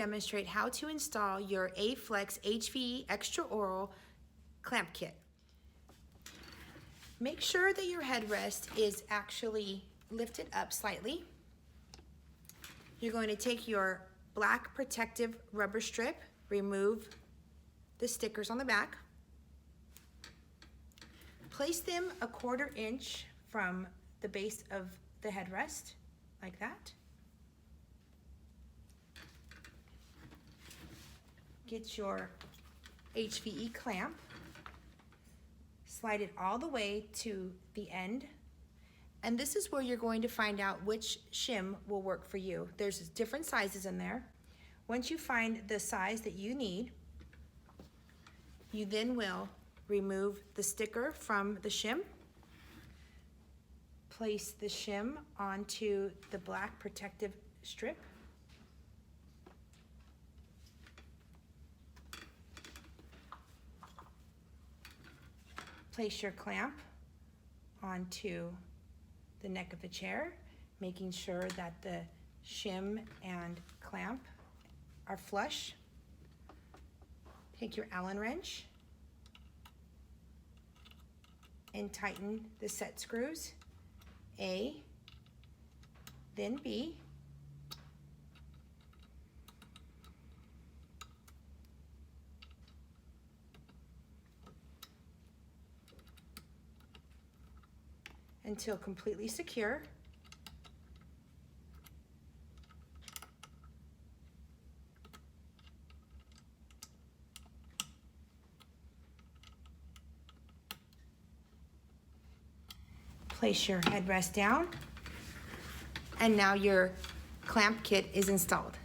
demonstrate how to install your A-flexX HVE Extra Oral clamp kit. Make sure that your headrest is actually lifted up slightly. You're going to take your black protective rubber strip, remove the stickers on the back, place them 1/4 inch from the base of the headrest, like that. Get your HVE clamp, slide it all the way to the end, and this is where you're going to find out which shim will work for you. There's different sizes in there. Once you find the size that you need, you then will remove the sticker from the shim, place the shim onto the black protective strip, place your clamp onto the neck of the chair, making sure that the shim and clamp are flush. Take your Allen wrench and tighten the set screws, A, then B, until completely secure. Place your headrest down, and now your clamp kit is installed.